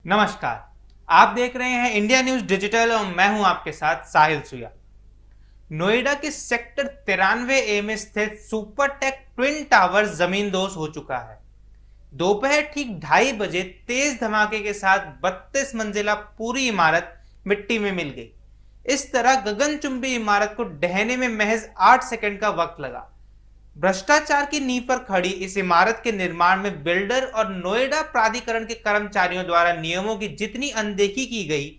नमस्कार। आप देख रहे हैं इंडिया न्यूज डिजिटल और मैं हूं आपके साथ साहिल सुया। नोएडा के सेक्टर 93A में स्थित सुपरटेक ट्विन टावर जमींदोज हो चुका है। दोपहर ठीक 2:30 बजे तेज धमाके के साथ 32 मंजिला पूरी इमारत मिट्टी में मिल गई। इस तरह गगनचुंबी इमारत को ढहने में महज 8 सेकंड का वक्त लगा। भ्रष्टाचार की नींव पर खड़ी इस इमारत के निर्माण में बिल्डर और नोएडा प्राधिकरण के कर्मचारियों द्वारा नियमों की जितनी अनदेखी की गई,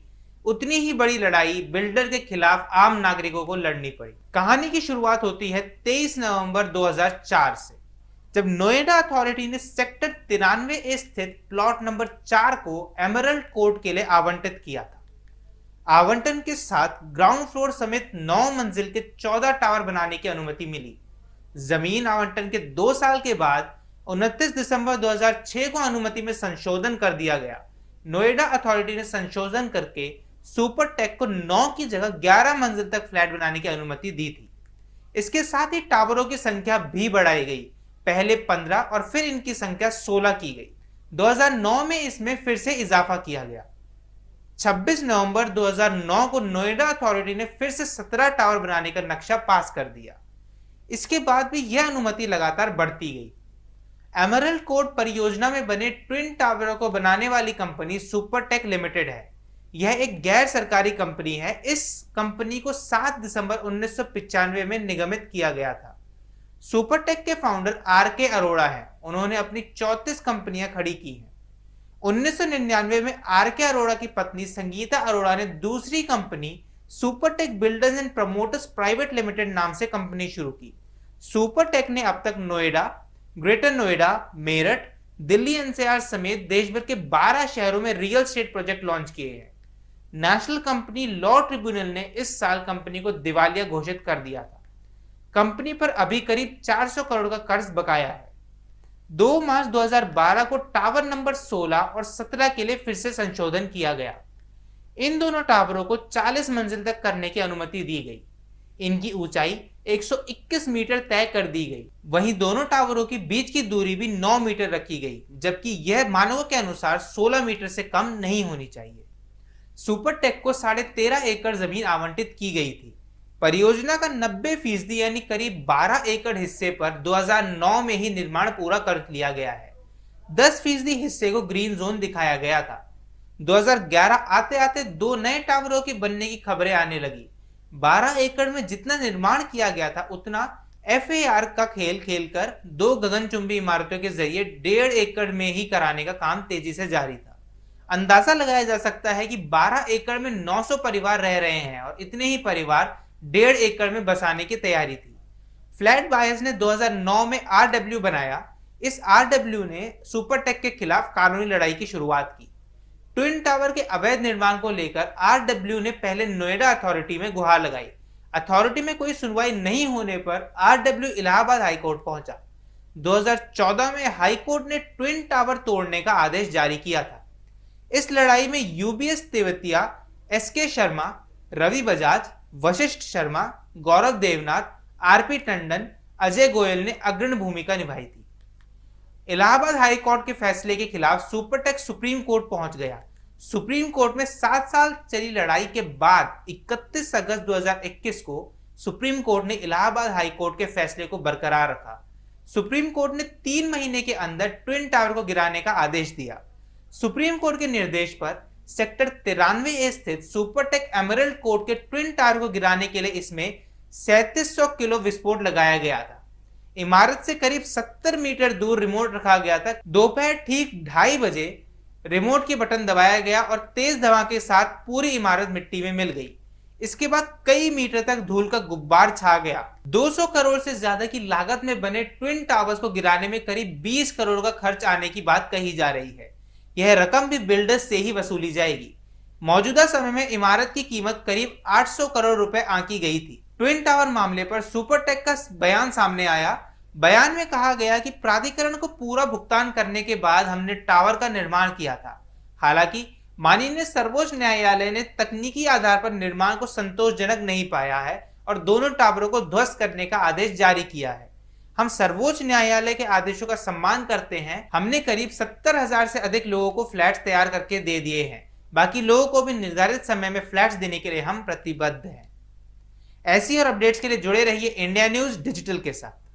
उतनी ही बड़ी लड़ाई बिल्डर के खिलाफ आम नागरिकों को लड़नी पड़ी। कहानी की शुरुआत होती है 23 नवंबर 2004 से, जब नोएडा अथॉरिटी ने सेक्टर 93A स्थित प्लॉट नंबर 4 को एमरल्ड कोर्ट के लिए आवंटित किया था। आवंटन के साथ ग्राउंड फ्लोर समेत 9 मंजिल के 14 टावर बनाने की अनुमति मिली। जमीन आवंटन के 2 साल के बाद 29 दिसंबर 2006 को अनुमति में संशोधन कर दिया गया। नोएडा अथॉरिटी ने संशोधन करके सुपरटेक को 9 की जगह 11 मंजिल तक फ्लैट बनाने की अनुमति दी थी। इसके साथ ही टावरों की संख्या भी बढ़ाई गई। पहले 15 और फिर इनकी संख्या 16 की गई। 2009 में इसमें फिर से इजाफा किया गया। 26 नवंबर 2009 को नोएडा अथॉरिटी ने फिर से 17 टावर बनाने का नक्शा पास कर दिया। इसके बाद भी यह अनुमति लगातार बढ़ती गई। एमरल्ड कोर्ट परियोजना में बने ट्विन टावरों को बनाने वाली कंपनी सुपरटेक लिमिटेड है। यह एक गैर सरकारी कंपनी है। इस कंपनी को 7 दिसंबर 1995 में निगमित किया गया था। सुपरटेक के फाउंडर आर.के. अरोड़ा हैं। उन्होंने अपनी 34 कंपनियां खड़ी की हैं। 1999 में आर.के. अरोड़ा की पत्नी संगीता अरोड़ा ने दूसरी company Supertech builders and promoters private limited नाम से कंपनी शुरू की। सुपरटेक ने अब तक नोएडा, ग्रेटर नोएडा, मेरठ, दिल्ली एनसीआर समेत देश भर के 12 शहरों में रियल एस्टेट प्रोजेक्ट लॉन्च किए हैं। नेशनल कंपनी लॉ ट्रिब्यूनल ने इस साल कंपनी को दिवालिया घोषित कर दिया था। कंपनी पर अभी करीब 400 करोड़ का कर्ज बकाया है। 2 मार्च 2012 को टावर नंबर 16 और 17 के लिए फिर से संशोधन किया गया। इन दोनों टावरों को 40 मंजिल तक करने की अनुमति दी गई। इनकी ऊंचाई 121 मीटर तय कर दी गई। वहीं दोनों टावरों के बीच की दूरी भी 9 मीटर रखी गई, जबकि यह मानकों के अनुसार 16 मीटर से कम नहीं होनी चाहिए। सुपरटेक को 13.5 एकड़ जमीन आवंटित की गई थी। परियोजना का 90% यानी करीब 12 एकड़ हिस्से पर 2009 में ही निर्माण पूरा कर लिया गया है। 10% हिस्से को ग्रीन जोन दिखाया गया था। 2011 आते आते 2 नए टावरों के बनने की खबरें आने लगी। 12 एकड़ में जितना निर्माण किया गया था, उतना FAR का खेल खेलकर 2 गगनचुंबी इमारतों के जरिए 1.5 एकड़ में ही कराने का काम तेजी से जारी था। अंदाजा लगाया जा सकता है कि 12 एकड़ में 900 परिवार रह रहे हैं और इतने ही परिवार 1.5 एकड़ में बसाने की तैयारी थी। फ्लैट बायर्स ने 2009 में RW बनाया। इस RW ने सुपरटेक के खिलाफ कानूनी लड़ाई की शुरुआत की। ट्विन टावर के अवैध निर्माण को लेकर RW ने पहले नोएडा अथॉरिटी में गुहार लगाई। अथॉरिटी में कोई सुनवाई नहीं होने पर RW इलाहाबाद हाईकोर्ट पहुंचा। 2014 में हाईकोर्ट ने ट्विन टावर तोड़ने का आदेश जारी किया था। इस लड़ाई में UBS तेवतिया, SK शर्मा, रवि बजाज, वशिष्ठ शर्मा, गौरव देवनाथ, RP टंडन, अजय गोयल ने अग्रणी भूमिका निभाई थी। इलाहाबाद हाई कोर्ट के फैसले के खिलाफ सुपरटेक सुप्रीम कोर्ट पहुंच गया। सुप्रीम कोर्ट में 7 साल चली लड़ाई के बाद 31 अगस्त 2021 को सुप्रीम कोर्ट ने इलाहाबाद हाई कोर्ट के फैसले को बरकरार रखा। सुप्रीम कोर्ट ने 3 महीने के अंदर ट्विन टावर को गिराने का आदेश दिया। सुप्रीम कोर्ट के निर्देश पर सेक्टर 93A स्थित सुपरटेक एमरल्ड कोर्ट के ट्विन टावर को गिराने के लिए इसमें 3700 किलो विस्फोट लगाया गया था। इमारत से करीब 70 मीटर दूर रिमोट रखा गया था। दोपहर ठीक 2:30 बजे रिमोट के बटन दबाया गया और तेज धमाके के साथ पूरी इमारत मिट्टी में मिल गई। इसके बाद कई मीटर तक धूल का गुब्बार छा गया। 200 करोड़ से ज्यादा की लागत में बने ट्विन टावर्स को गिराने में करीब 20 करोड़ का खर्च आने की बात कही जा रही है। यह रकम भी बिल्डर्स से ही वसूली जाएगी। मौजूदा समय में इमारत की कीमत करीब 800 करोड़ रुपए आंकी गई थी। ट्विन टावर मामले पर सुपरटेक का बयान सामने आया। बयान में कहा गया कि प्राधिकरण को पूरा भुगतान करने के बाद हमने टावर का निर्माण किया था। हालांकि माननीय सर्वोच्च न्यायालय ने तकनीकी आधार पर निर्माण को संतोषजनक नहीं पाया है और दोनों टावरों को ध्वस्त करने का आदेश जारी किया है। हम सर्वोच्च न्यायालय के आदेशों का सम्मान करते हैं। हमने करीब 70,000 से अधिक लोगों को फ्लैट्स तैयार करके दे दिए हैं। बाकी लोगों को भी निर्धारित समय में फ्लैट्स देने के लिए हम प्रतिबद्ध हैं। ऐसी और अपडेट्स के लिए जुड़े रहिए इंडिया न्यूज डिजिटल के साथ।